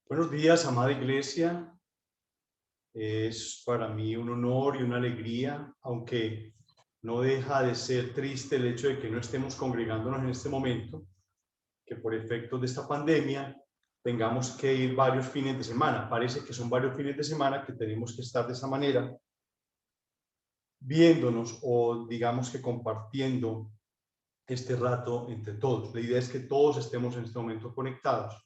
Buenos días, amada iglesia. Es para mí un honor y una alegría, aunque no deja de ser triste el hecho de que no estemos congregándonos en este momento, que por efectos de esta pandemia tengamos que ir varios fines de semana. Parece que son varios fines de semana que tenemos que estar de esa manera, viéndonos o digamos que compartiendo este rato entre todos. La idea es que todos estemos en este momento conectados.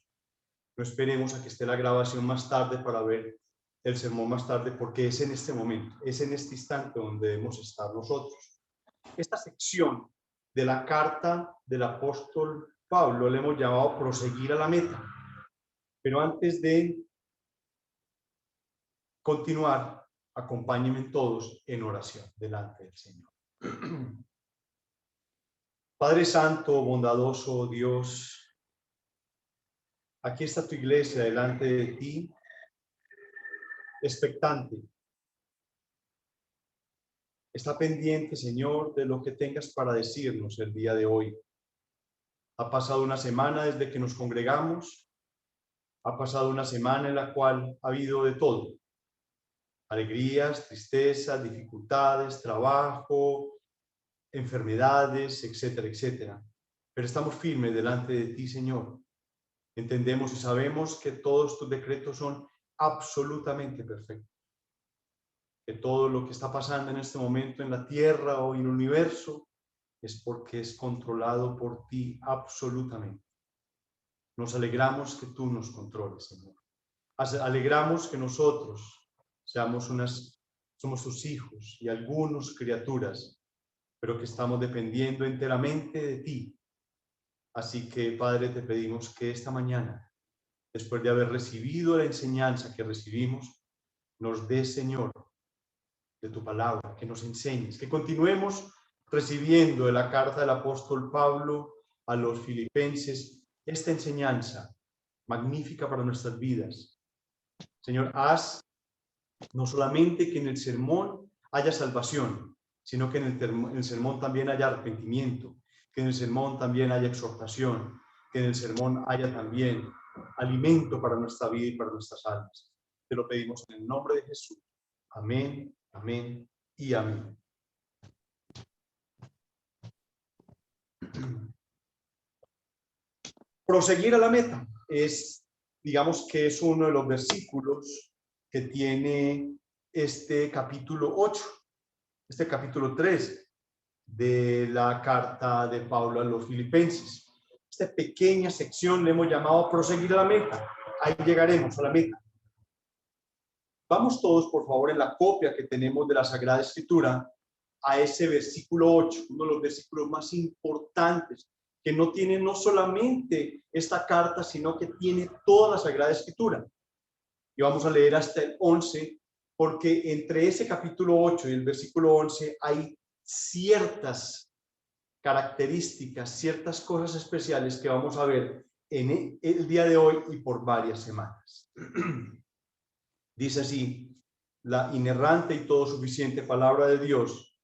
No esperemos a que esté la grabación más tarde para ver el sermón más tarde, porque es en este momento, es en este instante donde debemos estar nosotros. Esta sección de la carta del apóstol Pablo le hemos llamado proseguir a la meta. Pero antes de continuar, acompáñenme todos en oración delante del Señor. Padre Santo, bondadoso Dios, aquí está tu iglesia delante de ti, expectante. Está pendiente, Señor, de lo que tengas para decirnos el día de hoy. Ha pasado una semana desde que nos congregamos. Ha pasado una semana en la cual ha habido de todo. Alegrías, tristezas, dificultades, trabajo, enfermedades, etcétera, etcétera. Pero estamos firmes delante de ti, Señor. Entendemos y sabemos que todos tus decretos son absolutamente perfectos. Que todo lo que está pasando en este momento en la tierra o en el universo es porque es controlado por ti absolutamente. Nos alegramos que tú nos controles, Señor. Alegramos que nosotros somos tus hijos y algunos criaturas, pero que estamos dependiendo enteramente de ti. Así que, Padre, te pedimos que esta mañana, después de haber recibido la enseñanza que recibimos, nos des, Señor, de tu palabra, que nos enseñes, que continuemos recibiendo de la carta del apóstol Pablo a los filipenses esta enseñanza magnífica para nuestras vidas. Señor, haz no solamente que en el sermón haya salvación, sino que en el sermón también haya arrepentimiento, que en el sermón también haya exhortación, que en el sermón haya también alimento para nuestra vida y para nuestras almas. Te lo pedimos en el nombre de Jesús. Amén, amén y amén. Proseguir a la meta es, digamos que es uno de los versículos que tiene este capítulo 8, este capítulo 3 de la carta de Pablo a los filipenses. Esta pequeña sección le hemos llamado proseguir a la meta. Ahí llegaremos a la meta. Vamos todos, por favor, en la copia que tenemos de la Sagrada Escritura a ese versículo 8, uno de los versículos más importantes, que no tiene no solamente esta carta, sino que tiene toda la Sagrada Escritura. Y vamos a leer hasta el 11, porque entre ese capítulo 8 y el versículo 11 hay ciertas características, ciertas cosas especiales que vamos a ver en el día de hoy y por varias semanas. Dice así, la inerrante y todo suficiente palabra de Dios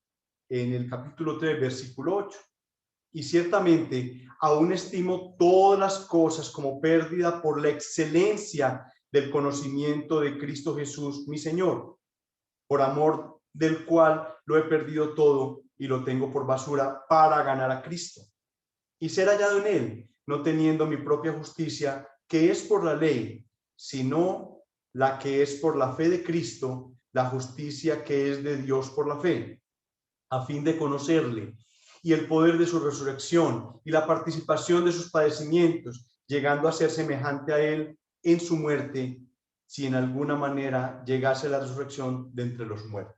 en el capítulo 3, versículo 8. Y ciertamente aún estimo todas las cosas como pérdida por la excelencia del conocimiento de Cristo Jesús, mi Señor, por amor del cual lo he perdido todo y lo tengo por basura para ganar a Cristo y ser hallado en él, no teniendo mi propia justicia, que es por la ley, sino la que es por la fe de Cristo, la justicia que es de Dios por la fe, a fin de conocerle y el poder de su resurrección y la participación de sus padecimientos, llegando a ser semejante a él en su muerte, si en alguna manera llegase la resurrección de entre los muertos.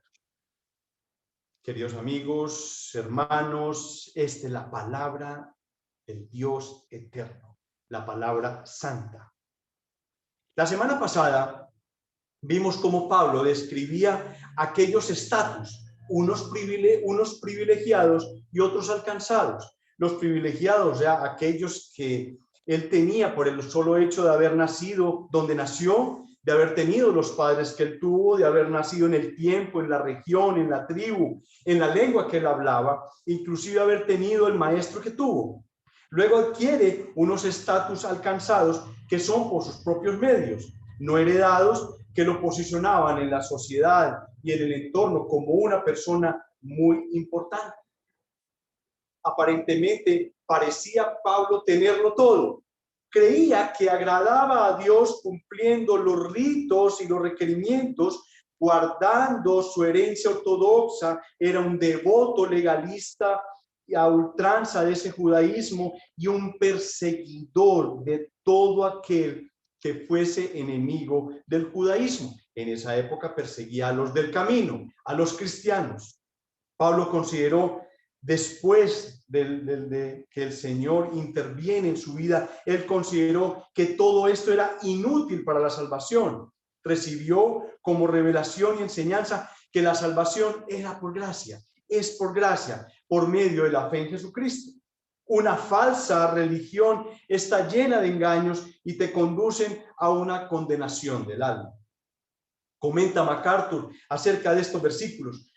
Queridos amigos, hermanos, esta es la palabra del Dios eterno, la palabra santa. La semana pasada vimos cómo Pablo describía aquellos estatus, unos privilegiados y otros alcanzados. Los privilegiados, ya aquellos que él tenía por el solo hecho de haber nacido donde nació, de haber tenido los padres que él tuvo, de haber nacido en el tiempo, en la región, en la tribu, en la lengua que él hablaba, inclusive haber tenido el maestro que tuvo. Luego adquiere unos estatus alcanzados que son por sus propios medios, no heredados, que lo posicionaban en la sociedad y en el entorno como una persona muy importante. Aparentemente parecía Pablo tenerlo todo. Creía que agradaba a Dios cumpliendo los ritos y los requerimientos, guardando su herencia ortodoxa, era un devoto legalista y a ultranza de ese judaísmo y un perseguidor de todo aquel que fuese enemigo del judaísmo. En esa época perseguía a los del camino, a los cristianos. Pablo consideró, después de que el Señor interviene en su vida, él consideró que todo esto era inútil para la salvación. Recibió como revelación y enseñanza que la salvación era por gracia, es por gracia, por medio de la fe en Jesucristo. Una falsa religión está llena de engaños y te conducen a una condenación del alma. Comenta MacArthur acerca de estos versículos,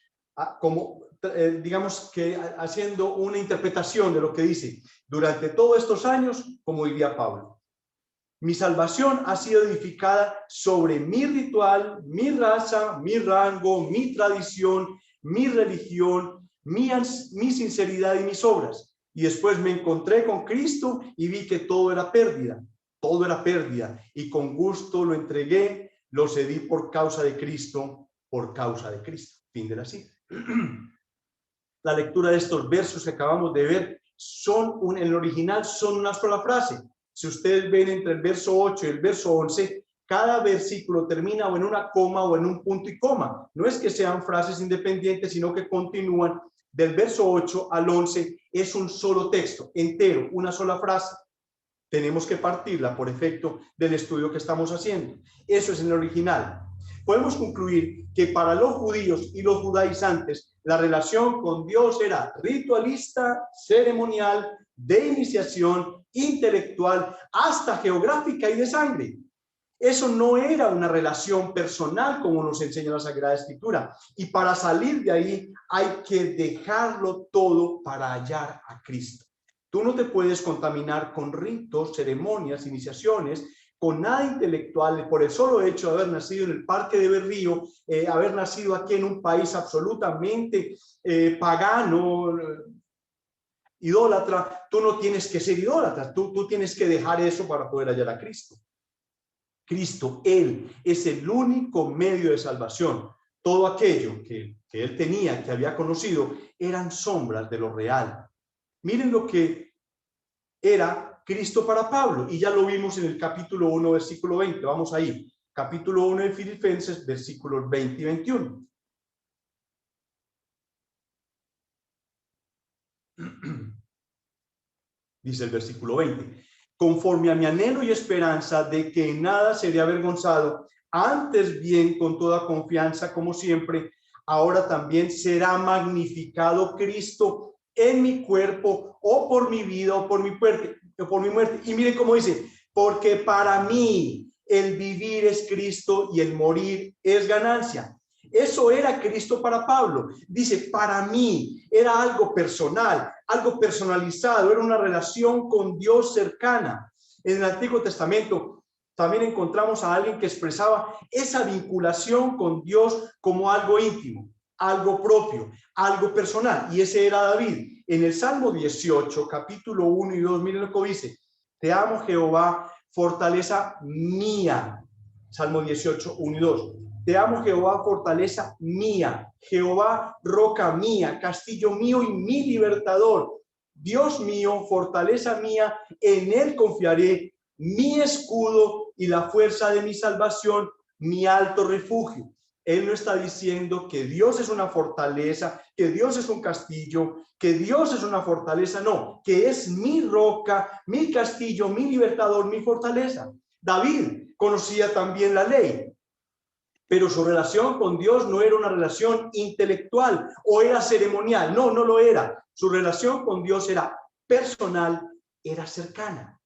digamos que haciendo una interpretación de lo que dice: durante todos estos años, como diría Pablo, mi salvación ha sido edificada sobre mi ritual, mi raza, mi rango, mi tradición, mi religión, mi sinceridad y mis obras. Y después me encontré con Cristo y vi que todo era pérdida, y con gusto lo entregué, lo cedí por causa de Cristo, por causa de Cristo. Fin de la cita. La lectura de estos versos que acabamos de ver en el original son una sola frase. Si ustedes ven entre el verso 8 y el verso 11, cada versículo termina o en una coma o en un punto y coma. No es que sean frases independientes, sino que continúan. Del verso 8 al 11 es un solo texto, entero, una sola frase. Tenemos que partirla por efecto del estudio que estamos haciendo. Eso es en el original. Podemos concluir que para los judíos y los judaizantes la relación con Dios era ritualista, ceremonial, de iniciación, intelectual, hasta geográfica y de sangre. Eso no era una relación personal como nos enseña la Sagrada Escritura. Y para salir de ahí hay que dejarlo todo para hallar a Cristo. Tú no te puedes contaminar con ritos, ceremonias, iniciaciones, con nada intelectual, por el solo hecho de haber nacido en el Parque de Berrío, haber nacido aquí en un país absolutamente pagano, idólatra. Tú no tienes que ser idólatra, tú tienes que dejar eso para poder hallar a Cristo. Cristo, Él es el único medio de salvación. Todo aquello que Él tenía, que había conocido, eran sombras de lo real. Miren lo que era Cristo para Pablo, y ya lo vimos en el capítulo 1, versículo 20. Vamos ahí, capítulo 1 de Filipenses, versículos 20 y 21. Dice el versículo 20: conforme a mi anhelo y esperanza de que en nada seré avergonzado, antes bien con toda confianza, como siempre, ahora también será magnificado Cristo en mi cuerpo, o por mi vida, o por mi muerte. Y miren cómo dice: porque para mí el vivir es Cristo y el morir es ganancia. Eso era Cristo para Pablo. Dice, para mí era algo personal, algo personalizado, era una relación con Dios cercana. En el Antiguo Testamento también encontramos a alguien que expresaba esa vinculación con Dios como algo íntimo, algo propio, algo personal, y ese era David. En el Salmo 18, capítulo 1 y 2, miren lo que dice: te amo, Jehová, fortaleza mía. Salmo 18, 1 y 2. Te amo, Jehová, fortaleza mía, Jehová, roca mía, castillo mío y mi libertador. Dios mío, fortaleza mía, en él confiaré, mi escudo y la fuerza de mi salvación, mi alto refugio. Él no está diciendo que Dios es una fortaleza, que Dios es un castillo, que Dios es una fortaleza, no, que es mi roca, mi castillo, mi libertador, mi fortaleza. David conocía también la ley, pero su relación con Dios no era una relación intelectual o era ceremonial. No, no lo era. Su relación con Dios era personal, era cercana.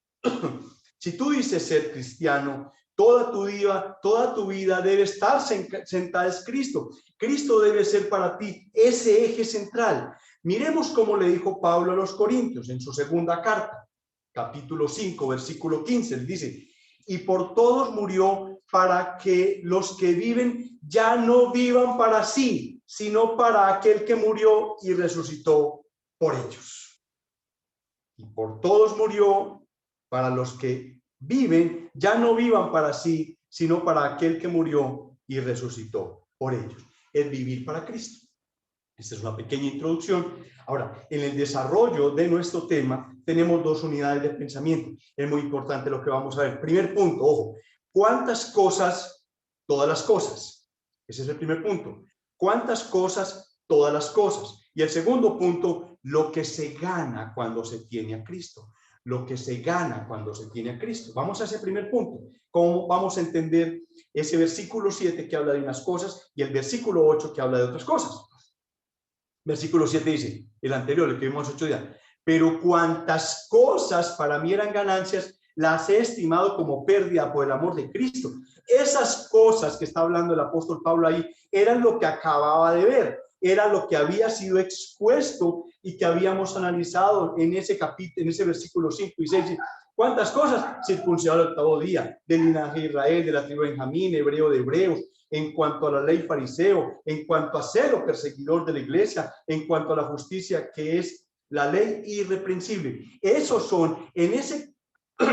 Si tú dices ser cristiano, toda tu vida debe estar sentada en Cristo. Cristo debe ser para ti ese eje central. Miremos cómo le dijo Pablo a los Corintios en su segunda carta. capítulo 5, versículo 15. Él dice, y por todos murió para que los que viven ya no vivan para sí, sino para aquel que murió y resucitó por ellos. Y por todos murió para los que viven ya no vivan para sí, sino para aquel que murió y resucitó por ellos. Es vivir para Cristo. Esta es una pequeña introducción. Ahora, en el desarrollo de nuestro tema tenemos dos unidades de pensamiento. Es muy importante lo que vamos a ver. Primer punto, ojo, ¿cuántas cosas? Todas las cosas. Ese es el primer punto. ¿Cuántas cosas? Todas las cosas. Y el segundo punto, lo que se gana cuando se tiene a Cristo. Lo que se gana cuando se tiene a Cristo. Vamos a ese primer punto. ¿Cómo vamos a entender ese versículo 7 que habla de unas cosas y el versículo 8 que habla de otras cosas? Versículo 7 dice, el anterior, el que vimos 8 días, pero cuantas cosas para mí eran ganancias, las he estimado como pérdida por el amor de Cristo. Esas cosas que está hablando el apóstol Pablo ahí, eran lo que acababa de ver, era lo que había sido expuesto y que habíamos analizado en ese capítulo, en ese versículo 5 y 6. ¿Cuántas cosas? Circuncidado al octavo día, del linaje de Israel, de la tribu de Benjamín, hebreo de hebreos, en cuanto a la ley fariseo, en cuanto a celo perseguidor de la iglesia, en cuanto a la justicia que es la ley irreprensible. Esos son, en ese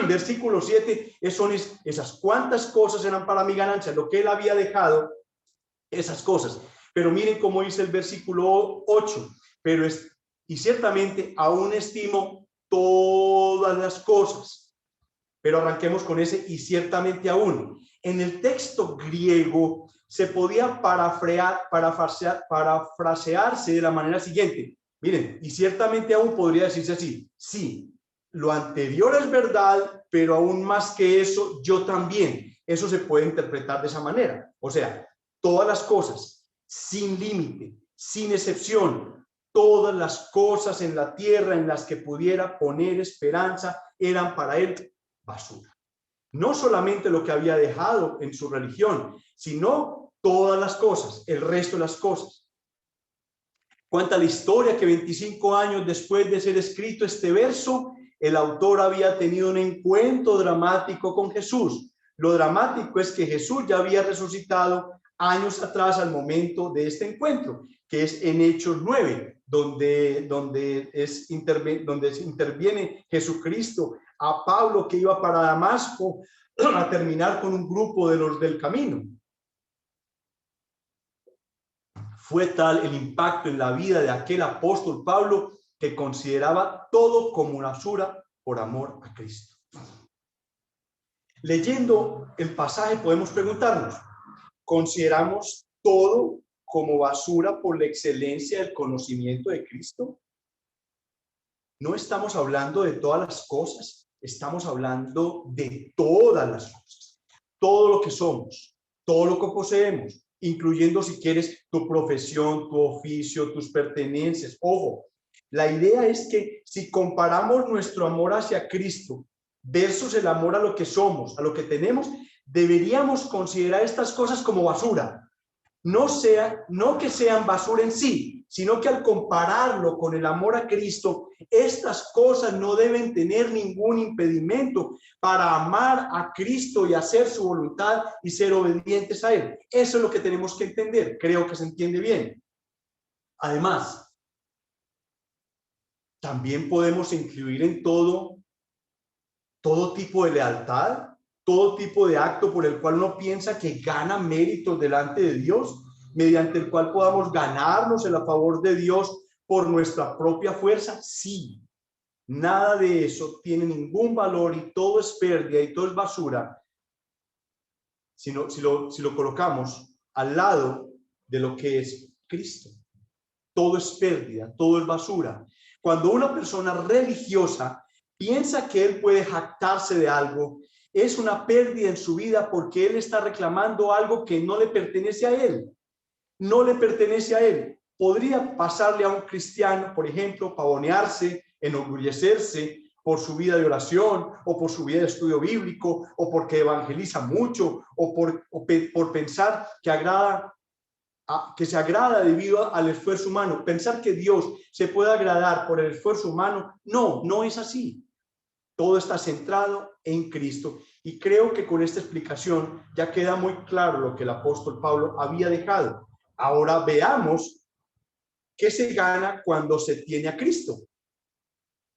versículo 7, esas cuantas cosas eran para mi ganancia, lo que él había dejado, esas cosas. Pero miren cómo dice el versículo 8, y ciertamente aún estimo todas las cosas. Pero arranquemos con ese y ciertamente aún. En el texto griego se podía parafrasearse de la manera siguiente. Miren, y ciertamente aún podría decirse así. Sí, lo anterior es verdad, pero aún más que eso, yo también. Eso se puede interpretar de esa manera. O sea, todas las cosas, sin límite, sin excepción, todas las cosas en la tierra en las que pudiera poner esperanza eran para él basura. No solamente lo que había dejado en su religión, sino todas las cosas, el resto de las cosas. Cuenta la historia que 25 años después de ser escrito este verso, el autor había tenido un encuentro dramático con Jesús. Lo dramático es que Jesús ya había resucitado años atrás al momento de este encuentro, que es en Hechos 9, donde interviene Jesucristo a Pablo que iba para Damasco a terminar con un grupo de los del camino. Fue tal el impacto en la vida de aquel apóstol Pablo que consideraba todo como una basura por amor a Cristo. Leyendo el pasaje podemos preguntarnos, ¿consideramos todo como basura por la excelencia del conocimiento de Cristo? No estamos hablando de todas las cosas, estamos hablando de todas las cosas, todo lo que somos, todo lo que poseemos, incluyendo si quieres tu profesión, tu oficio, tus pertenencias. Ojo, la idea es que si comparamos nuestro amor hacia Cristo versus el amor a lo que somos, a lo que tenemos, deberíamos considerar estas cosas como basura. No que sean basura en sí, sino que al compararlo con el amor a Cristo, estas cosas no deben tener ningún impedimento para amar a Cristo y hacer su voluntad y ser obedientes a Él. Eso es lo que tenemos que entender. Creo que se entiende bien. Además, también podemos incluir en todo tipo de lealtad, todo tipo de acto por el cual uno piensa que gana méritos delante de Dios, mediante el cual podamos ganarnos el favor de Dios por nuestra propia fuerza. Sí, nada de eso tiene ningún valor y todo es pérdida y todo es basura, si lo colocamos al lado de lo que es Cristo. Todo es pérdida, todo es basura. Cuando una persona religiosa piensa que él puede jactarse de algo, es una pérdida en su vida porque él está reclamando algo que no le pertenece a él. No le pertenece a él. Podría pasarle a un cristiano, por ejemplo, pavonearse, enorgullecerse por su vida de oración o por su vida de estudio bíblico o porque evangeliza mucho o por pensar que se agrada debido al esfuerzo humano. Pensar que Dios se puede agradar por el esfuerzo humano, no es así. Todo está centrado en Cristo. Y creo que con esta explicación ya queda muy claro lo que el apóstol Pablo había dejado. Ahora veamos qué se gana cuando se tiene a Cristo.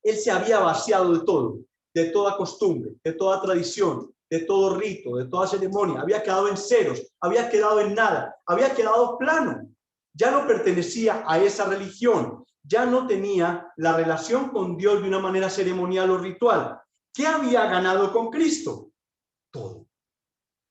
Él se había vaciado de todo, de toda costumbre, de toda tradición, de todo rito, de toda ceremonia. Había quedado en ceros, había quedado en nada, había quedado plano. Ya no pertenecía a esa religión, ya no tenía la relación con Dios de una manera ceremonial o ritual. ¿Qué había ganado con Cristo? Todo.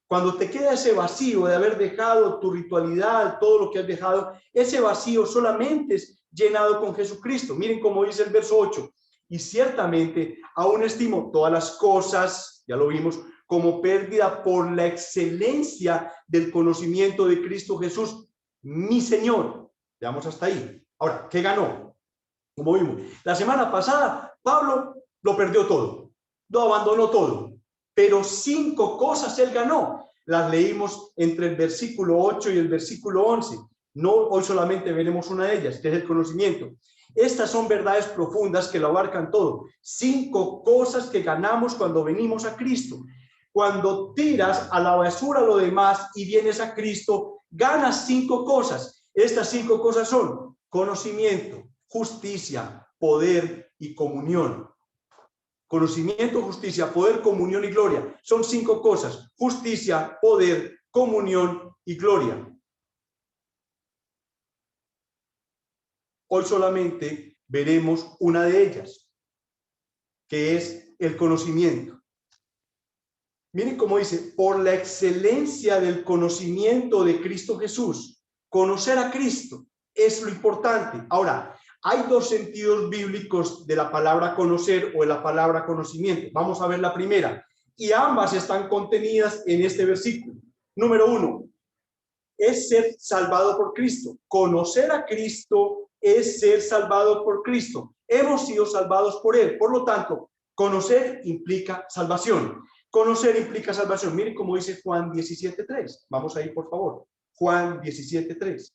Cuando te queda ese vacío de haber dejado tu ritualidad, todo lo que has dejado, ese vacío solamente es llenado con Jesucristo. Miren cómo dice el verso 8. Y ciertamente aún estimo todas las cosas, ya lo vimos, como pérdida por la excelencia del conocimiento de Cristo Jesús, mi Señor. Veamos hasta ahí. Ahora, ¿qué ganó? Como vimos, la semana pasada Pablo lo perdió todo, lo abandonó todo, pero 5 cosas él ganó. Las leímos entre el versículo 8 y el versículo 11. No, hoy solamente veremos una de ellas, que es el conocimiento. Estas son verdades profundas que lo abarcan todo. 5 cosas que ganamos cuando venimos a Cristo. Cuando tiras a la basura lo demás y vienes a Cristo, ganas 5 cosas. Estas 5 cosas son conocimiento, justicia, poder y comunión. Conocimiento, justicia, poder, comunión y gloria. Son 5 cosas: justicia, poder, comunión y gloria. Hoy solamente veremos una de ellas, que es el conocimiento. Miren cómo dice: por la excelencia del conocimiento de Cristo Jesús. Conocer a Cristo es lo importante. Ahora, hay 2 sentidos bíblicos de la palabra conocer o de la palabra conocimiento. Vamos a ver la primera. Y ambas están contenidas en este versículo. Número 1, es ser salvado por Cristo. Conocer a Cristo es ser salvado por Cristo. Hemos sido salvados por Él. Por lo tanto, conocer implica salvación. Conocer implica salvación. Miren cómo dice Juan 17:3. Vamos ahí, por favor. Juan 17:3.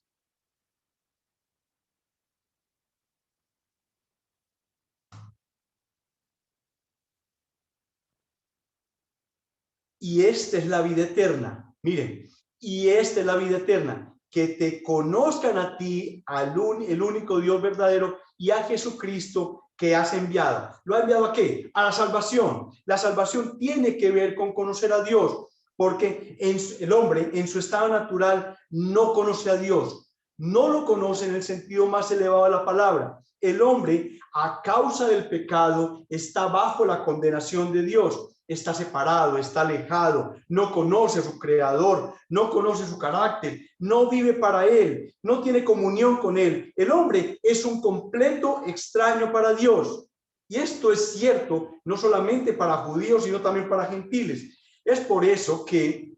Y esta es la vida eterna. Miren, y esta es la vida eterna, que te conozcan a ti, el único Dios verdadero, y a Jesucristo que has enviado. ¿Lo ha enviado a qué? A la salvación. La salvación tiene que ver con conocer a Dios, porque el hombre en su estado natural no conoce a Dios. No lo conoce en el sentido más elevado de la palabra. El hombre, a causa del pecado, está bajo la condenación de Dios. Está separado, está alejado, no conoce a su creador, no conoce su carácter, no vive para él, no tiene comunión con él. El hombre es un completo extraño para Dios. Y esto es cierto no solamente para judíos, sino también para gentiles. Es por eso que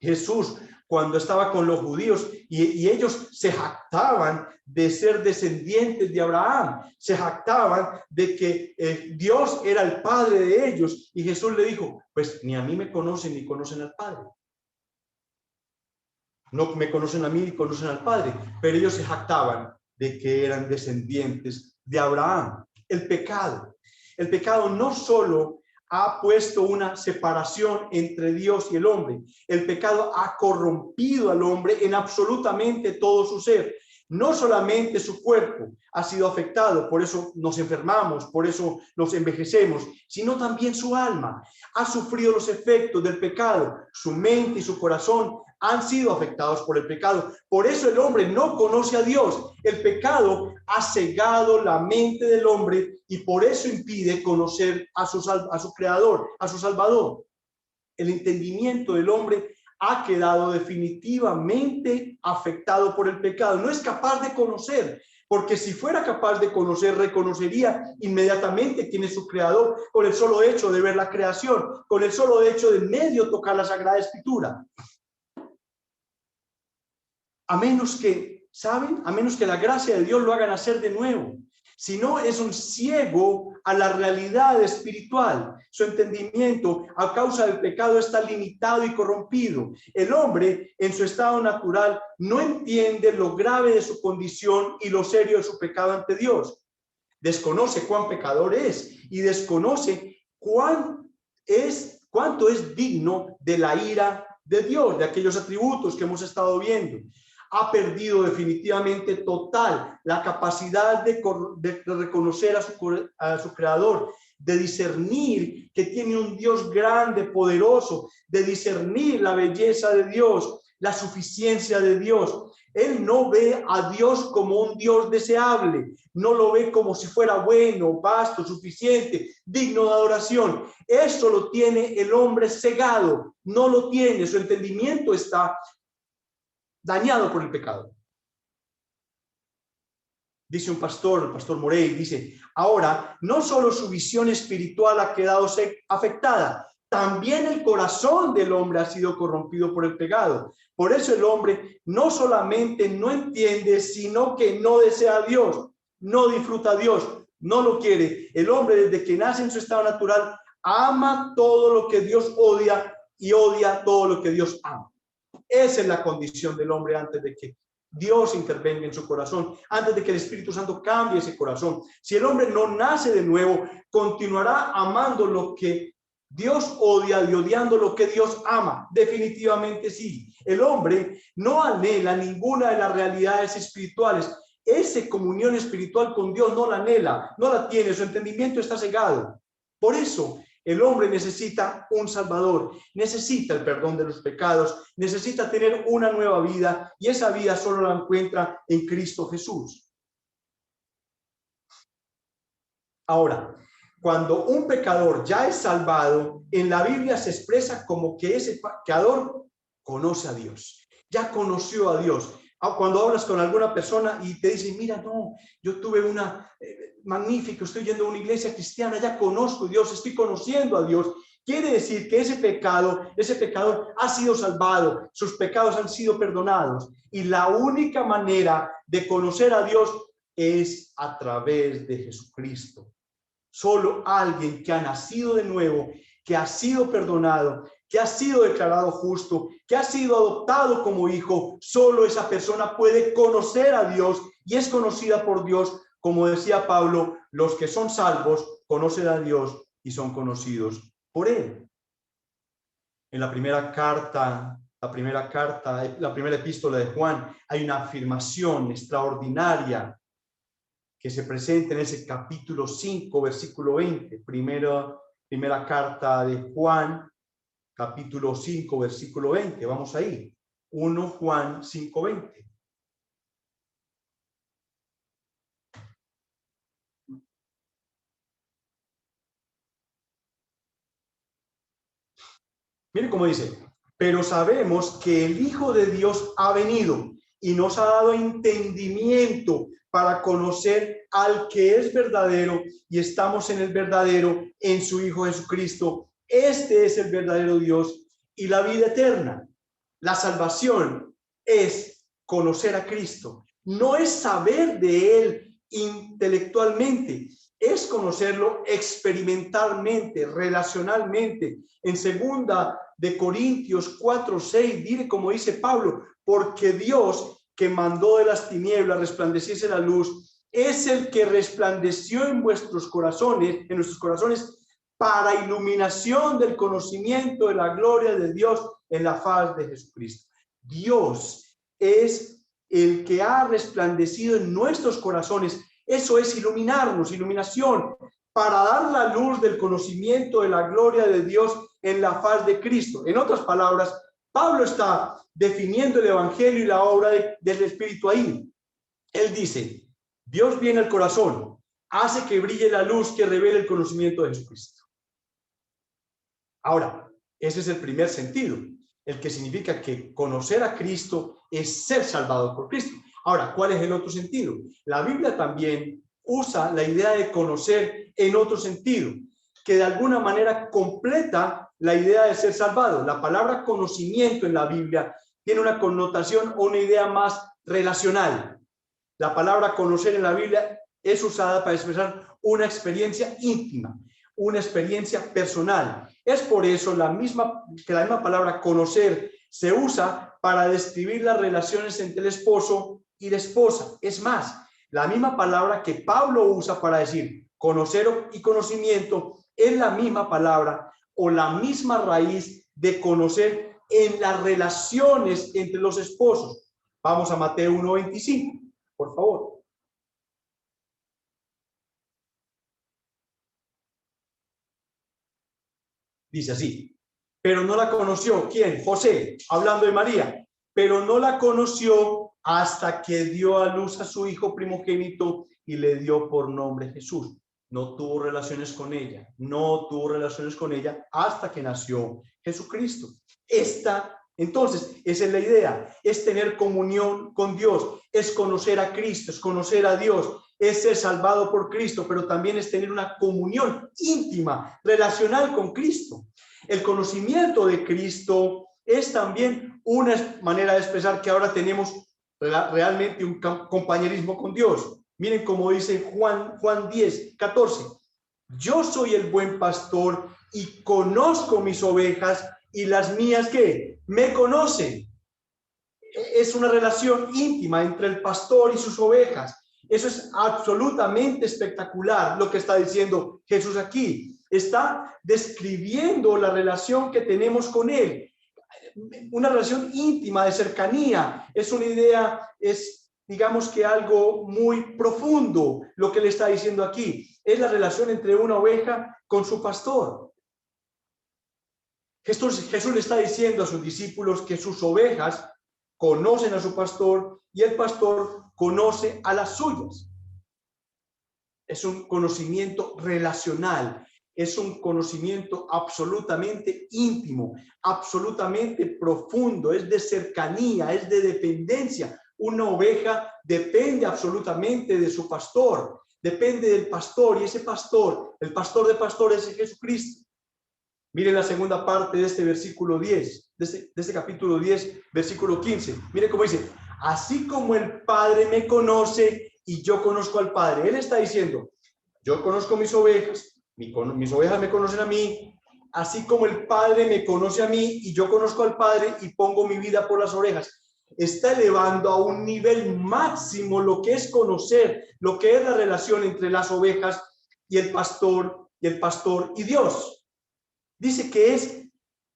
Jesús, cuando estaba con los judíos y ellos se jactaban de ser descendientes de Abraham, se jactaban de que Dios era el padre de ellos, y Jesús le dijo: pues ni a mí me conocen ni conocen al Padre. No me conocen a mí ni conocen al Padre, pero ellos se jactaban de que eran descendientes de Abraham. El pecado no solo ha puesto una separación entre Dios y el hombre. El pecado ha corrompido al hombre en absolutamente todo su ser. No solamente su cuerpo ha sido afectado, por eso nos enfermamos, por eso nos envejecemos, sino también su alma ha sufrido los efectos del pecado. Su mente y su corazón han sido afectados por el pecado. Por eso el hombre no conoce a Dios. El pecado ha cegado la mente del hombre y por eso impide conocer a su creador, a su salvador. El entendimiento del hombre ha quedado definitivamente afectado por el pecado. No es capaz de conocer, porque si fuera capaz de conocer, reconocería inmediatamente quién es su creador con el solo hecho de ver la creación, con el solo hecho de medio tocar la Sagrada Escritura. A menos que, ¿saben? A menos que la gracia de Dios lo haga nacer de nuevo. Si no, es un ciego a la realidad espiritual. Su entendimiento a causa del pecado está limitado y corrompido. El hombre en su estado natural no entiende lo grave de su condición y lo serio de su pecado ante Dios. Desconoce cuán pecador es y desconoce cuánto es digno de la ira de Dios, de aquellos atributos que hemos estado viendo. Ha perdido definitivamente total la capacidad de reconocer a su creador, de discernir que tiene un Dios grande, poderoso, de discernir la belleza de Dios, la suficiencia de Dios. Él no ve a Dios como un Dios deseable, no lo ve como si fuera bueno, vasto, suficiente, digno de adoración. Eso lo tiene el hombre cegado, no lo tiene, su entendimiento está dañado por el pecado. Dice un pastor, el pastor Morey, dice, ahora no solo su visión espiritual ha quedado afectada, también el corazón del hombre ha sido corrompido por el pecado. Por eso el hombre no solamente no entiende, sino que no desea a Dios, no disfruta a Dios, no lo quiere. El hombre, desde que nace en su estado natural, ama todo lo que Dios odia y odia todo lo que Dios ama. Esa es la condición del hombre antes de que Dios intervenga en su corazón, antes de que el Espíritu Santo cambie ese corazón. Si el hombre no nace de nuevo, continuará amando lo que Dios odia y odiando lo que Dios ama. Definitivamente sí. El hombre no anhela ninguna de las realidades espirituales. Esa comunión espiritual con Dios no la anhela, no la tiene, su entendimiento está cegado. Por eso el hombre necesita un Salvador, necesita el perdón de los pecados, necesita tener una nueva vida, y esa vida solo la encuentra en Cristo Jesús. Ahora, cuando un pecador ya es salvado, en la Biblia se expresa como que ese pecador conoce a Dios, ya conoció a Dios. Cuando hablas con alguna persona y te dice, mira, no, yo tuve una magnífica, estoy yendo a una iglesia cristiana, ya conozco a Dios, estoy conociendo a Dios. Quiere decir que ese pecador ha sido salvado, sus pecados han sido perdonados. Y la única manera de conocer a Dios es a través de Jesucristo. Solo alguien que ha nacido de nuevo, que ha sido perdonado, que ha sido declarado justo, que ha sido adoptado como hijo, solo esa persona puede conocer a Dios y es conocida por Dios. Como decía Pablo, los que son salvos conocen a Dios y son conocidos por Él. En la primera epístola de Juan, hay una afirmación extraordinaria que se presenta en ese capítulo 5, versículo 20. Primera carta de Juan, capítulo 5, versículo 20. Vamos ahí. 1 Juan 5, 20. Mire cómo dice, pero sabemos que el Hijo de Dios ha venido y nos ha dado entendimiento para conocer al que es verdadero, y estamos en el verdadero, en su Hijo Jesucristo. Este es el verdadero Dios y la vida eterna. La salvación es conocer a Cristo. No es saber de Él intelectualmente, es conocerlo experimentalmente, relacionalmente. En 2 Corintios 4:6, dice como dice Pablo, porque Dios que mandó de las tinieblas resplandeciese la luz, es el que resplandeció en nuestros corazones, para iluminación del conocimiento de la gloria de Dios en la faz de Jesucristo. Dios es el que ha resplandecido en nuestros corazones. Eso es iluminarnos, iluminación, para dar la luz del conocimiento de la gloria de Dios en la faz de Cristo. En otras palabras, Pablo está definiendo el evangelio y la obra del Espíritu ahí. Él dice, Dios viene al corazón, hace que brille la luz que revela el conocimiento de Jesucristo. Ahora, ese es el primer sentido, el que significa que conocer a Cristo es ser salvado por Cristo. Ahora, ¿cuál es el otro sentido? La Biblia también usa la idea de conocer en otro sentido, que de alguna manera completa la idea de ser salvado. La palabra conocimiento en la Biblia tiene una connotación o una idea más relacional. La palabra conocer en la Biblia es usada para expresar una experiencia íntima, una experiencia personal. Es por eso que la misma palabra conocer se usa para describir las relaciones entre el esposo y la esposa. Es más, la misma palabra que Pablo usa para decir conocer y conocimiento es la misma palabra o la misma raíz de conocer en las relaciones entre los esposos. Vamos a Mateo 1:25, por favor. Dice así: pero no la conoció. ¿Quién? José, hablando de María. Pero no la conoció hasta que dio a luz a su hijo primogénito y le dio por nombre Jesús. No tuvo relaciones con ella, no tuvo relaciones con ella hasta que nació Jesucristo. Entonces, esa es la idea, es tener comunión con Dios, es conocer a Cristo, es conocer a Dios, es ser salvado por Cristo, pero también es tener una comunión íntima, relacional con Cristo. El conocimiento de Cristo es también una manera de expresar que ahora tenemos realmente un compañerismo con Dios. Miren cómo dice Juan 10:14. Yo soy el buen pastor y conozco mis ovejas y las mías que me conocen. Es una relación íntima entre el pastor y sus ovejas. Eso es absolutamente espectacular lo que está diciendo Jesús aquí. Está describiendo la relación que tenemos con él. Una relación íntima, de cercanía. Es una idea, es digamos que algo muy profundo lo que le está diciendo aquí. Es la relación entre una oveja con su pastor. Jesús le está diciendo a sus discípulos que sus ovejas conocen a su pastor y el pastor conoce a las suyas. Es un conocimiento relacional, es un conocimiento absolutamente íntimo, absolutamente profundo, es de cercanía, es de dependencia. Una oveja depende absolutamente de su pastor, depende del pastor, y ese pastor, el pastor de pastores es Jesucristo. Miren la segunda parte de este versículo 10, de este capítulo 10, versículo 15. Miren cómo dice: así como el Padre me conoce y yo conozco al Padre. Él está diciendo: yo conozco mis ovejas, mis ovejas me conocen a mí, así como el Padre me conoce a mí y yo conozco al Padre y pongo mi vida por las ovejas. Está elevando a un nivel máximo lo que es conocer, lo que es la relación entre las ovejas y el pastor y Dios. Dice que es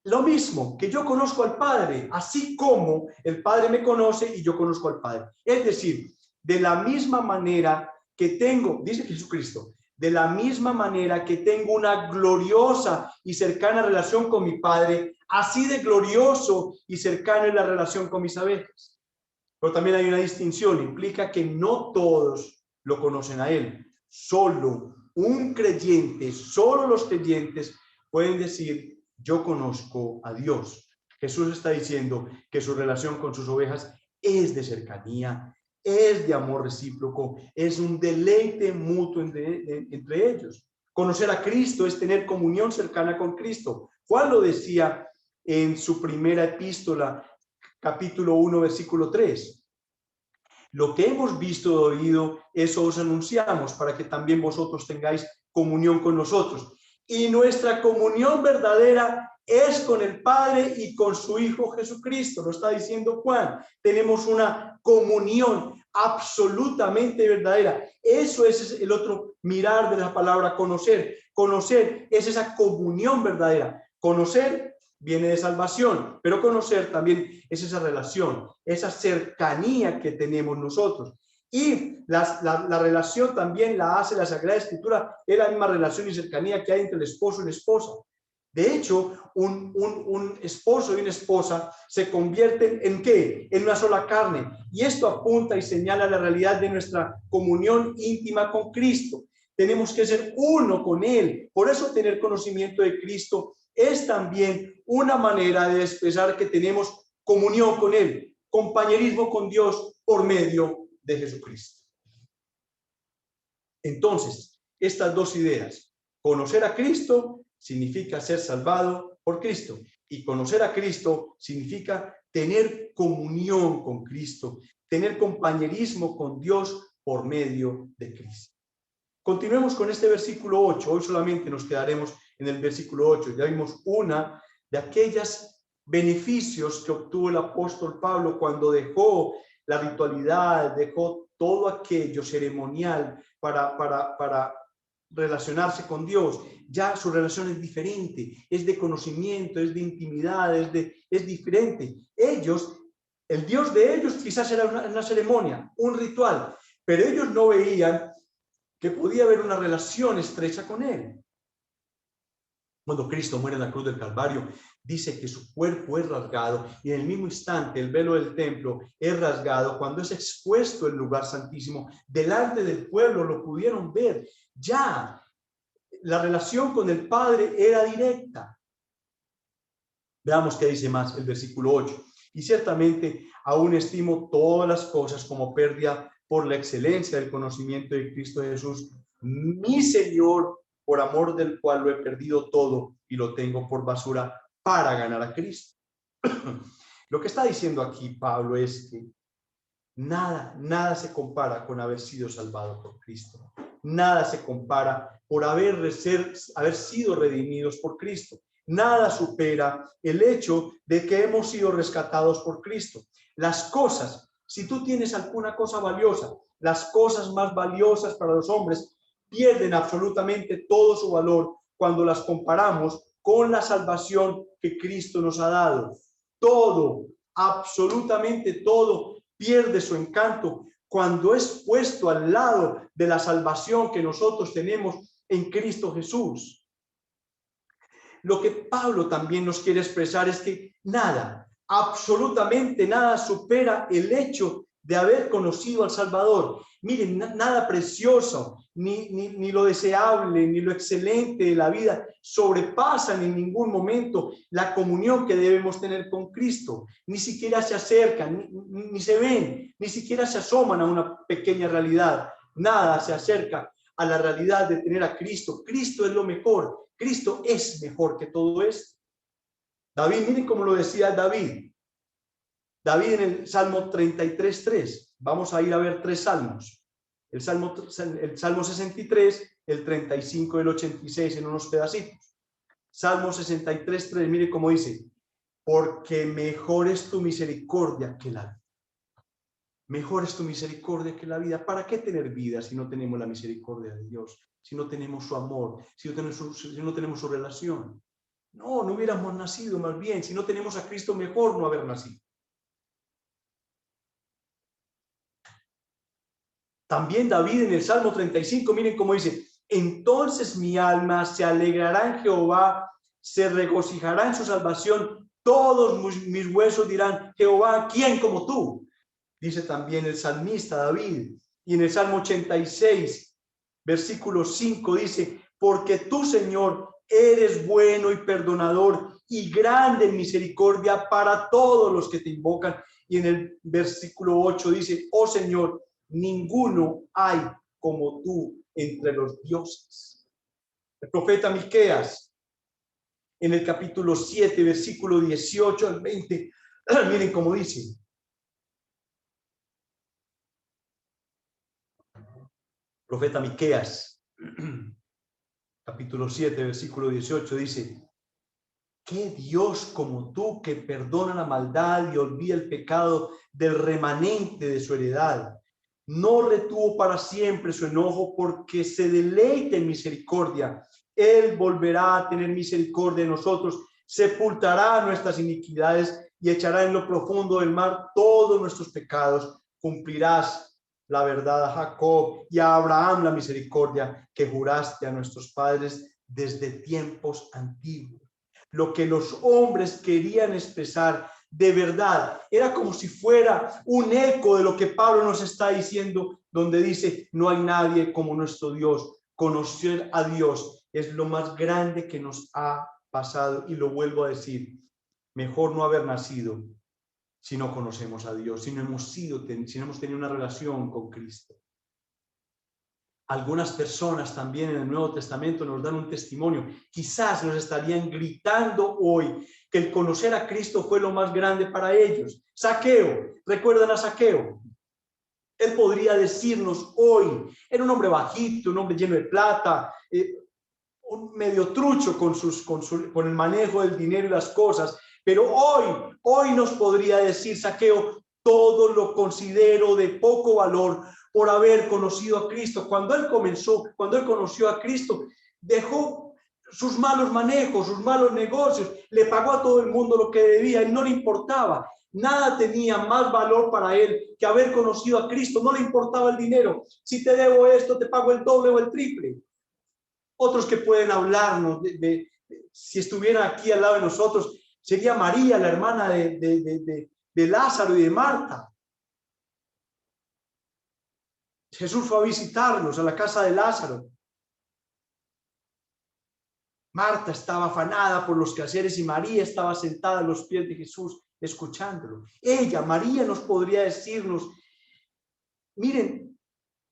lo mismo, que yo conozco al Padre, así como el Padre me conoce y yo conozco al Padre. Es decir, de la misma manera que tengo, dice Jesucristo, de la misma manera que tengo una gloriosa y cercana relación con mi Padre, así de glorioso y cercana es la relación con mis ovejas. Pero también hay una distinción, implica que no todos lo conocen a Él. Solo un creyente, solo los creyentes pueden decir: yo conozco a Dios. Jesús está diciendo que su relación con sus ovejas es de cercanía, es de amor recíproco, es un deleite mutuo entre ellos. Conocer a Cristo es tener comunión cercana con Cristo. Juan lo decía en su primera epístola, capítulo 1, versículo 3. Lo que hemos visto y oído, eso os anunciamos, para que también vosotros tengáis comunión con nosotros. Y nuestra comunión verdadera es con el Padre y con su Hijo Jesucristo. Lo está diciendo Juan. Tenemos una comunión absolutamente verdadera. Eso es el otro mirar de la palabra conocer. Conocer es esa comunión verdadera. Conocer viene de salvación, pero conocer también es esa relación, esa cercanía que tenemos nosotros. Y la relación también la hace la Sagrada Escritura, es la misma relación y cercanía que hay entre el esposo y la esposa. De hecho, un esposo y una esposa se convierten ¿en qué? En una sola carne. Y esto apunta y señala la realidad de nuestra comunión íntima con Cristo. Tenemos que ser uno con Él. Por eso tener conocimiento de Cristo es también una manera de expresar que tenemos comunión con Él, compañerismo con Dios por medio de Jesucristo. Entonces, estas dos ideas, conocer a Cristo significa ser salvado por Cristo, y conocer a Cristo significa tener comunión con Cristo, tener compañerismo con Dios por medio de Cristo. Continuemos con este versículo 8. Hoy solamente nos quedaremos en el versículo 8. Ya vimos una de aquellos beneficios que obtuvo el apóstol Pablo cuando dejó la ritualidad, dejó todo aquello ceremonial para relacionarse con Dios, ya su relación es diferente, es de conocimiento, es de intimidad, es diferente. Ellos, el Dios de ellos quizás era una ceremonia, un ritual, pero ellos no veían que podía haber una relación estrecha con Él. Cuando Cristo muere en la cruz del Calvario, dice que su cuerpo es rasgado y en el mismo instante el velo del templo es rasgado. Cuando es expuesto el lugar santísimo, delante del pueblo lo pudieron ver. Ya la relación con el Padre era directa. Veamos qué dice más el versículo 8. Y ciertamente aún estimo todas las cosas como pérdida por la excelencia del conocimiento de Cristo Jesús, mi Señor, por amor del cual lo he perdido todo y lo tengo por basura para ganar a Cristo. Lo que está diciendo aquí Pablo es que nada se compara con haber sido salvado por Cristo. Nada se compara por haber sido redimidos por Cristo. Nada supera el hecho de que hemos sido rescatados por Cristo. Las cosas, si tú tienes alguna cosa valiosa, las cosas más valiosas para los hombres pierden absolutamente todo su valor cuando las comparamos con la salvación que Cristo nos ha dado. Todo, absolutamente todo, pierde su encanto cuando es puesto al lado de la salvación que nosotros tenemos en Cristo Jesús. Lo que Pablo también nos quiere expresar es que nada, absolutamente nada supera el hecho de haber conocido al Salvador. Miren, nada precioso, ni lo deseable, ni lo excelente de la vida sobrepasan en ningún momento la comunión que debemos tener con Cristo. Ni siquiera se acercan, ni se ven, ni siquiera se asoman a una pequeña realidad. Nada se acerca a la realidad de tener a Cristo. Cristo es lo mejor. Cristo es mejor que todo esto. David, miren cómo lo decía David. David en el Salmo 33:3. Vamos a ir a ver 3 salmos. El Salmo 63, el 35 y el 86 en unos pedacitos. Salmo 63:3, mire cómo dice: porque mejor es tu misericordia que la vida. Mejor es tu misericordia que la vida. ¿Para qué tener vida si no tenemos la misericordia de Dios? Si no tenemos su amor, si no tenemos su relación. No hubiéramos nacido más bien. Si no tenemos a Cristo, mejor no haber nacido. También David en el Salmo 35, miren cómo dice: entonces mi alma se alegrará en Jehová, se regocijará en su salvación. Todos mis huesos dirán: Jehová, ¿quién como tú? Dice también el salmista David. Y en el Salmo 86, versículo 5 dice: porque tú, Señor, eres bueno y perdonador y grande en misericordia para todos los que te invocan. Y en el versículo 8 dice: oh Señor, ninguno hay como tú entre los dioses. El profeta Miqueas, en el capítulo 7, versículo 18 al 20, miren cómo dice: profeta Miqueas, capítulo 7, versículo 18, dice: ¿qué Dios como tú que perdona la maldad y olvida el pecado del remanente de su heredad? No retuvo para siempre su enojo, porque se deleita en misericordia. Él volverá a tener misericordia de nosotros, sepultará nuestras iniquidades y echará en lo profundo del mar todos nuestros pecados. Cumplirás la verdad a Jacob y a Abraham la misericordia que juraste a nuestros padres desde tiempos antiguos. Lo que los hombres querían expresar de verdad era como si fuera un eco de lo que Pablo nos está diciendo, donde dice: no hay nadie como nuestro Dios. Conocer a Dios es lo más grande que nos ha pasado, y lo vuelvo a decir: mejor no haber nacido si no conocemos a Dios, si no hemos tenido una relación con Cristo. Algunas personas también en el Nuevo Testamento nos dan un testimonio. Quizás nos estarían gritando hoy que el conocer a Cristo fue lo más grande para ellos. Zaqueo, ¿recuerdan a Zaqueo? Él podría decirnos hoy: era un hombre bajito, un hombre lleno de plata, un medio trucho con el manejo del dinero y las cosas, pero hoy nos podría decir Zaqueo: todo lo considero de poco valor por haber conocido a Cristo. Cuando él conoció a Cristo, dejó sus malos manejos, sus malos negocios, le pagó a todo el mundo lo que debía, él no le importaba. Nada tenía más valor para él que haber conocido a Cristo. No le importaba el dinero. Si te debo esto, te pago el doble o el triple. Otros que pueden hablarnos si estuviera aquí al lado de nosotros, sería María, la hermana de Lázaro y de Marta. Jesús fue a visitarlos a la casa de Lázaro. Marta estaba afanada por los quehaceres y María estaba sentada a los pies de Jesús escuchándolo. María, nos podría decirnos, miren,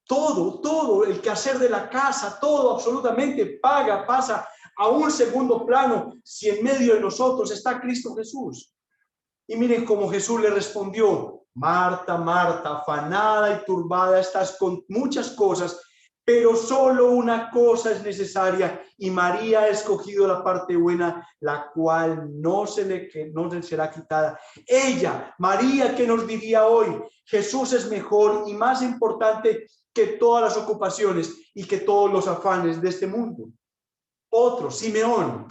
todo el quehacer de la casa, todo absolutamente pasa a un segundo plano si en medio de nosotros está Cristo Jesús. Y miren cómo Jesús le respondió: Marta, Marta, afanada y turbada estás con muchas cosas, pero solo una cosa es necesaria, y María ha escogido la parte buena, la cual no se le será quitada. María, ¿qué nos diría hoy? Jesús es mejor y más importante que todas las ocupaciones y que todos los afanes de este mundo. Otro, Simeón,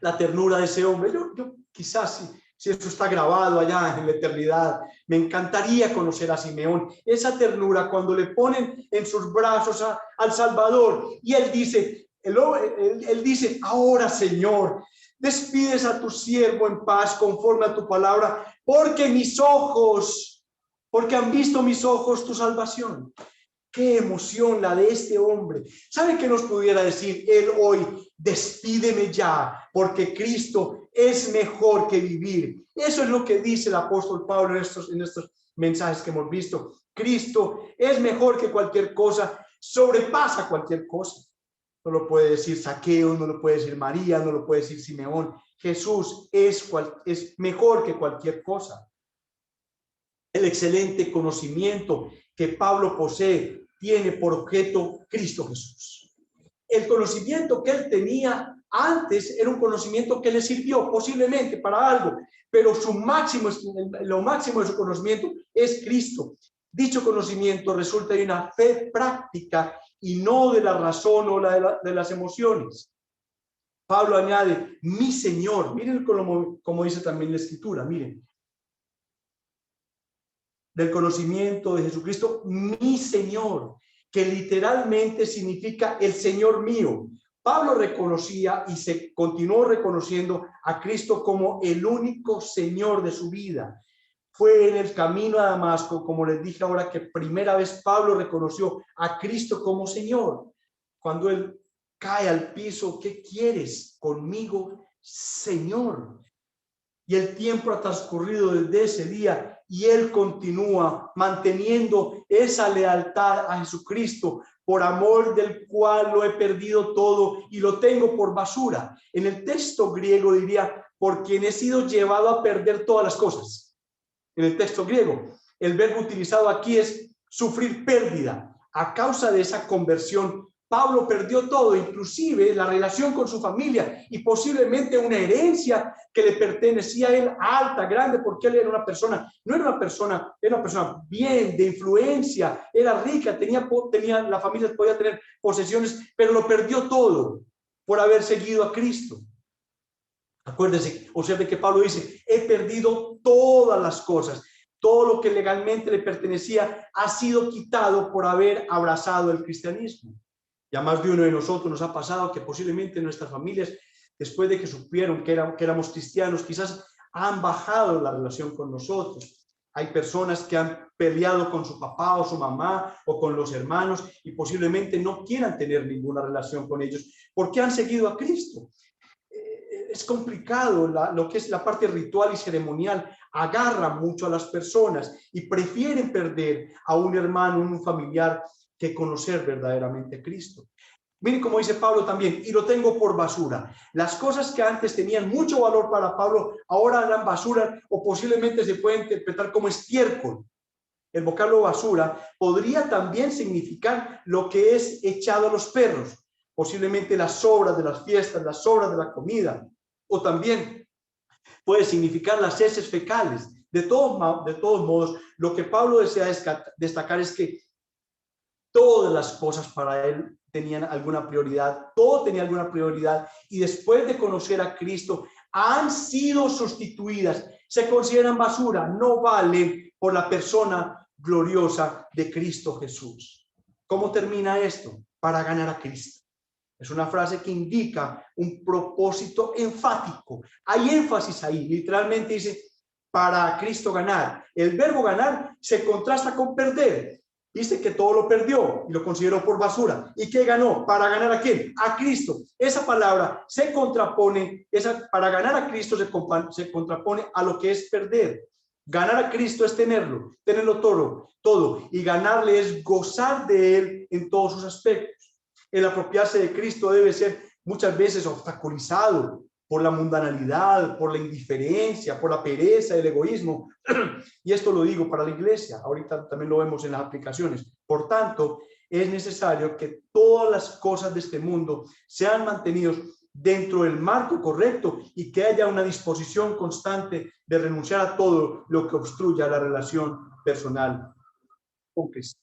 la ternura de ese hombre. Yo quizás si esto está grabado allá en la eternidad, me encantaría conocer a Simeón. Esa ternura cuando le ponen en sus brazos al Salvador y él dice, él dice: ahora, Señor, despides a tu siervo en paz conforme a tu palabra, porque han visto mis ojos tu salvación. Qué emoción la de este hombre. ¿Sabe qué nos pudiera decir él hoy? Despídeme ya, porque Cristo es mejor que vivir. Eso es lo que dice el apóstol Pablo en estos mensajes que hemos visto. Cristo es mejor que cualquier cosa, sobrepasa cualquier cosa. No lo puede decir Zaqueo, no lo puede decir María, no lo puede decir Simeón. Jesús es mejor que cualquier cosa. El excelente conocimiento que Pablo posee tiene por objeto Cristo Jesús. El conocimiento que él tenía antes era un conocimiento que le sirvió posiblemente para algo, pero lo máximo de su conocimiento es Cristo. Dicho conocimiento resulta de una fe práctica y no de la razón o de las emociones. Pablo añade: mi Señor. Miren como dice también la Escritura, miren. Del conocimiento de Jesucristo, mi Señor, que literalmente significa el Señor mío. Pablo reconocía y se continuó reconociendo a Cristo como el único Señor de su vida. Fue en el camino a Damasco, como les dije ahora, que primera vez Pablo reconoció a Cristo como Señor. Cuando él cae al piso: ¿qué quieres conmigo, Señor? Y el tiempo ha transcurrido desde ese día y él continúa manteniendo esa lealtad a Jesucristo, por amor del cual lo he perdido todo y lo tengo por basura. En el texto griego diría: por quien he sido llevado a perder todas las cosas. En el texto griego, el verbo utilizado aquí es sufrir pérdida. A causa de esa conversión, Pablo perdió todo, inclusive la relación con su familia y posiblemente una herencia que le pertenecía a él, alta, grande, porque él era una persona bien, de influencia, era rica, la familia podía tener posesiones, pero lo perdió todo por haber seguido a Cristo. Acuérdense, observe que Pablo dice: he perdido todas las cosas. Todo lo que legalmente le pertenecía ha sido quitado por haber abrazado el cristianismo. Ya más de uno de nosotros nos ha pasado que posiblemente nuestras familias, después de que supieron que éramos cristianos, quizás han bajado la relación con nosotros. Hay personas que han peleado con su papá o su mamá o con los hermanos y posiblemente no quieran tener ninguna relación con ellos porque han seguido a Cristo. Es complicado, lo que es la parte ritual y ceremonial agarra mucho a las personas y prefieren perder a un hermano, un familiar, que conocer verdaderamente a Cristo. Miren cómo dice Pablo también: y lo tengo por basura. Las cosas que antes tenían mucho valor para Pablo ahora eran basura, o posiblemente se puede interpretar como estiércol. El vocablo basura podría también significar lo que es echado a los perros, posiblemente las sobras de las fiestas, las sobras de la comida, o también puede significar las heces fecales. De todos modos, lo que Pablo desea destacar es que Todas las cosas para él tenían alguna prioridad, todo tenía alguna prioridad, y después de conocer a Cristo han sido sustituidas, se consideran basura, no valen por la persona gloriosa de Cristo Jesús. ¿Cómo termina esto? Para ganar a Cristo. Es una frase que indica un propósito enfático. Hay énfasis ahí, literalmente dice, para Cristo ganar. El verbo ganar se contrasta con perder. Dice que todo lo perdió y lo consideró por basura. ¿Y qué ganó? ¿Para ganar a quién? A Cristo. Esa palabra se contrapone, para ganar a Cristo se contrapone a lo que es perder. Ganar a Cristo es tenerlo todo. Y ganarle es gozar de él en todos sus aspectos. El apropiarse de Cristo debe ser muchas veces obstaculizado por la mundanalidad, por la indiferencia, por la pereza, el egoísmo. Y esto lo digo para la iglesia, ahorita también lo vemos en las aplicaciones. Por tanto, es necesario que todas las cosas de este mundo sean mantenidas dentro del marco correcto y que haya una disposición constante de renunciar a todo lo que obstruya la relación personal con Cristo.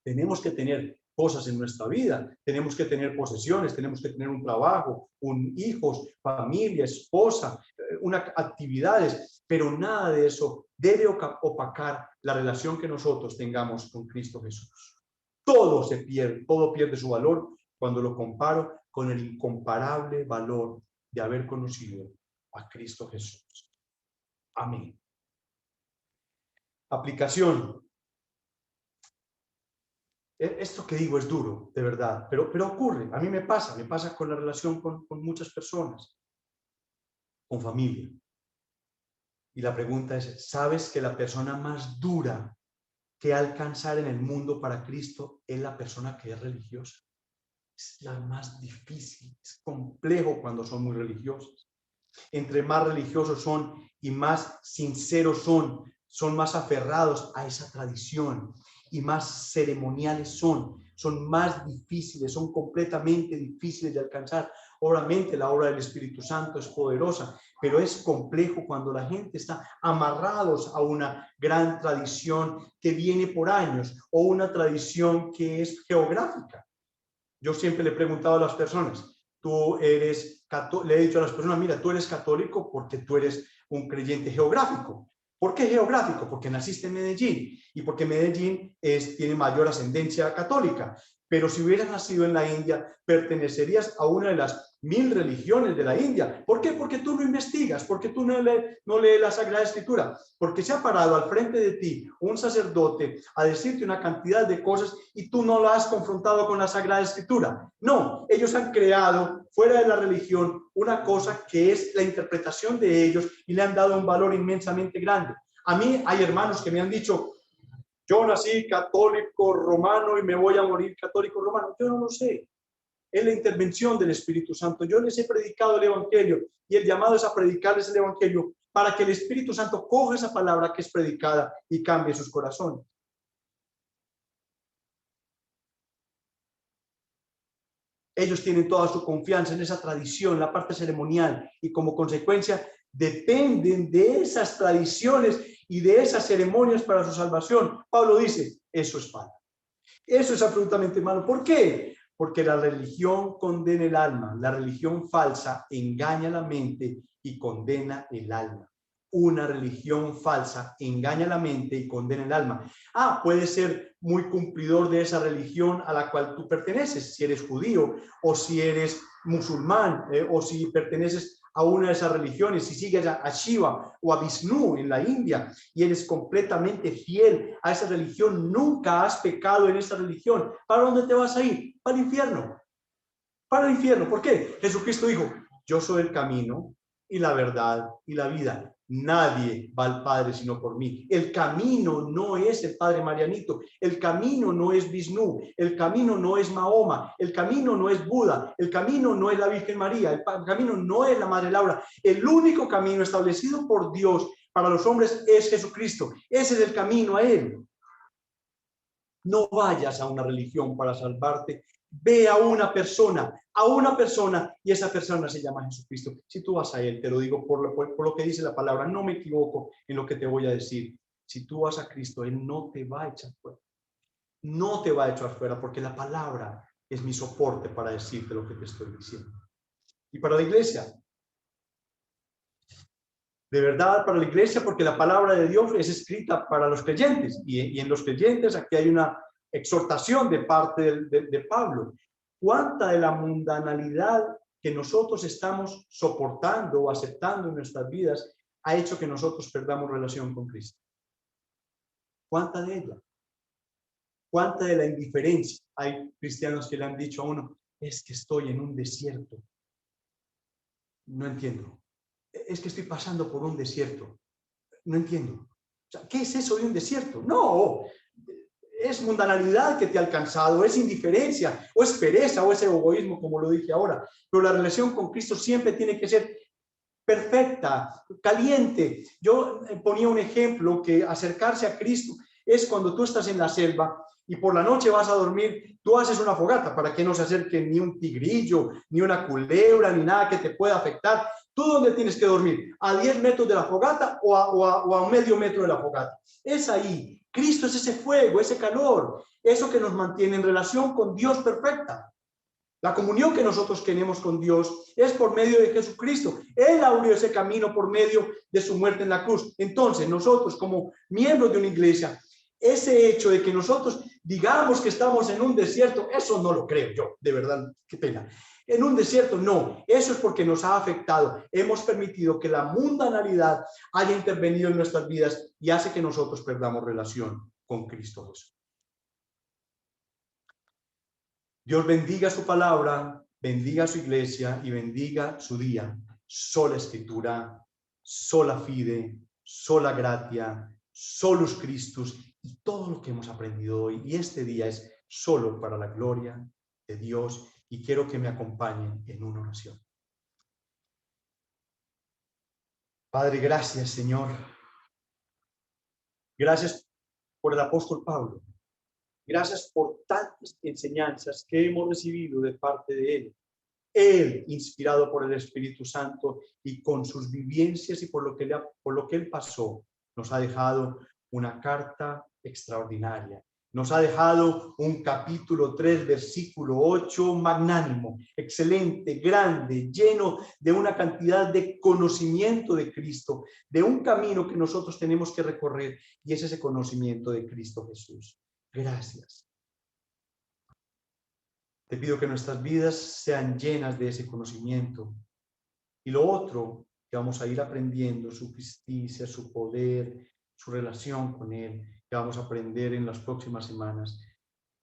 Tenemos que tener cosas en nuestra vida, tenemos que tener posesiones, tenemos que tener un trabajo, hijos, familia, esposa, actividades, pero nada de eso debe opacar la relación que nosotros tengamos con Cristo Jesús. Todo se pierde, todo pierde su valor cuando lo comparo con el incomparable valor de haber conocido a Cristo Jesús. Amén. Aplicación. Esto que digo es duro, de verdad, pero ocurre. A mí me pasa con la relación con muchas personas, con familia. Y la pregunta es, ¿sabes que la persona más dura que alcanzar en el mundo para Cristo es la persona que es religiosa? Es la más difícil, es complejo cuando son muy religiosos. Entre más religiosos son y más sinceros son más aferrados a esa tradición y más ceremoniales son más difíciles, son completamente difíciles de alcanzar. Obviamente la obra del Espíritu Santo es poderosa, pero es complejo cuando la gente está amarrados a una gran tradición que viene por años o una tradición que es geográfica. Yo siempre le he preguntado a las personas, le he dicho a las personas, mira, tú eres católico porque tú eres un creyente geográfico. ¿Por qué geográfico? Porque naciste en Medellín y porque Medellín tiene mayor ascendencia católica. Pero si hubieras nacido en la India, pertenecerías a una de las 1000 religiones de la India. ¿Por qué? Porque tú no investigas, porque tú no lees la Sagrada Escritura, porque se ha parado al frente de ti un sacerdote a decirte una cantidad de cosas y tú no la has confrontado con la Sagrada Escritura. No, ellos han creado fuera de la religión una cosa que es la interpretación de ellos y le han dado un valor inmensamente grande. A mí hay hermanos que me han dicho, yo nací católico romano y me voy a morir católico romano. Yo no lo sé. Es la intervención del Espíritu Santo. Yo les he predicado el Evangelio y el llamado es a predicarles el Evangelio para que el Espíritu Santo coja esa palabra que es predicada y cambie sus corazones. Ellos tienen toda su confianza en esa tradición, la parte ceremonial, y como consecuencia dependen de esas tradiciones y de esas ceremonias para su salvación. Pablo dice, eso es malo. Eso es absolutamente malo. ¿Por qué? Porque la religión condena el alma. La religión falsa engaña la mente y condena el alma. Una religión falsa engaña la mente y condena el alma. Puede ser muy cumplidor de esa religión a la cual tú perteneces, si eres judío o si eres musulmán o si perteneces a una de esas religiones, si sigues a Shiva o a Vishnu en la India y eres completamente fiel a esa religión, nunca has pecado en esa religión. ¿Para dónde te vas a ir? Para el infierno. Para el infierno. ¿Por qué? Jesucristo dijo, yo soy el camino y la verdad y la vida. Nadie va al Padre sino por mí. El camino no es el Padre Marianito, el camino no es Vishnu, el camino no es Mahoma, el camino no es Buda, el camino no es la Virgen María, el camino no es la Madre Laura. El único camino establecido por Dios para los hombres es Jesucristo. Ese es el camino a Él. No vayas a una religión para salvarte. Ve a una persona y esa persona se llama Jesucristo. Si tú vas a Él, te lo digo por lo que dice la palabra, no me equivoco en lo que te voy a decir. Si tú vas a Cristo, Él no te va a echar fuera. no te va a echar fuera, porque la palabra es mi soporte para decirte lo que te estoy diciendo. Y para la iglesia, de verdad, para la iglesia, porque la palabra de Dios es escrita para los creyentes, y en los creyentes aquí hay una exhortación de parte de Pablo. ¿Cuánta de la mundanalidad que nosotros estamos soportando o aceptando en nuestras vidas ha hecho que nosotros perdamos relación con Cristo? ¿Cuánta de ella? ¿Cuánta de la indiferencia? Hay cristianos que le han dicho a uno, es que estoy en un desierto. No entiendo. Es que estoy pasando por un desierto. No entiendo. O sea, ¿qué es eso de un desierto? No, es mundanalidad que te ha alcanzado, es indiferencia, o es pereza, o es egoísmo, como lo dije ahora. Pero la relación con Cristo siempre tiene que ser perfecta, caliente. Yo ponía un ejemplo que acercarse a Cristo es cuando tú estás en la selva y por la noche vas a dormir, tú haces una fogata para que no se acerque ni un tigrillo, ni una culebra, ni nada que te pueda afectar. ¿Tú dónde tienes que dormir? ¿A 10 metros de la fogata o a medio metro de la fogata? Es ahí. Cristo es ese fuego, ese calor, eso que nos mantiene en relación con Dios perfecta. La comunión que nosotros tenemos con Dios es por medio de Jesucristo. Él abrió ese camino por medio de su muerte en la cruz. Entonces, nosotros como miembros de una iglesia, ese hecho de que nosotros digamos que estamos en un desierto, eso no lo creo yo, de verdad, qué pena. En un desierto, no. Eso es porque nos ha afectado. Hemos permitido que la mundanalidad haya intervenido en nuestras vidas y hace que nosotros perdamos relación con Cristo Jesús. Dios bendiga su palabra, bendiga su iglesia y bendiga su día. Sola escritura, sola fide, sola gratia, solus Christus y todo lo que hemos aprendido hoy. Y este día es solo para la gloria de Dios y quiero que me acompañen en una oración. Padre, gracias, Señor. Gracias por el apóstol Pablo. Gracias por tantas enseñanzas que hemos recibido de parte de él. Él, inspirado por el Espíritu Santo y con sus vivencias y por lo que él pasó, nos ha dejado una carta extraordinaria. Nos ha dejado un capítulo 3, versículo 8, magnánimo, excelente, grande, lleno de una cantidad de conocimiento de Cristo, de un camino que nosotros tenemos que recorrer, y es ese conocimiento de Cristo Jesús. Gracias. Te pido que nuestras vidas sean llenas de ese conocimiento. Y lo otro que vamos a ir aprendiendo, su justicia, su poder, su relación con Él, que vamos a aprender en las próximas semanas,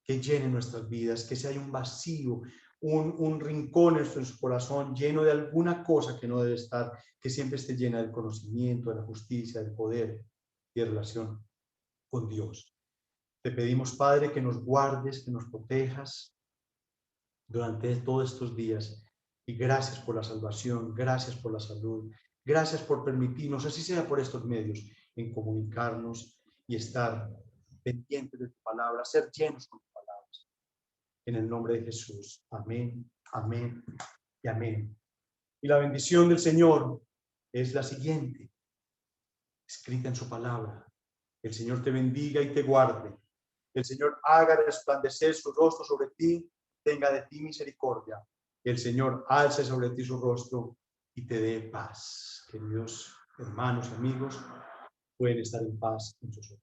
que llene nuestras vidas, que si hay un vacío, un rincón en su corazón lleno de alguna cosa que no debe estar, que siempre esté llena del conocimiento, de la justicia, del poder y de relación con Dios. Te pedimos, Padre, que nos guardes, que nos protejas durante todos estos días. Y gracias por la salvación, gracias por la salud, gracias por permitirnos, así sea por estos medios, en comunicarnos y estar pendientes de tu palabra, ser llenos con tu palabra. En el nombre de Jesús. Amén, amén y amén. Y la bendición del Señor es la siguiente, escrita en su palabra. El Señor te bendiga y te guarde. El Señor haga resplandecer su rostro sobre ti, tenga de ti misericordia. El Señor alce sobre ti su rostro y te dé paz. Queridos hermanos, amigos, pueden estar en paz en sus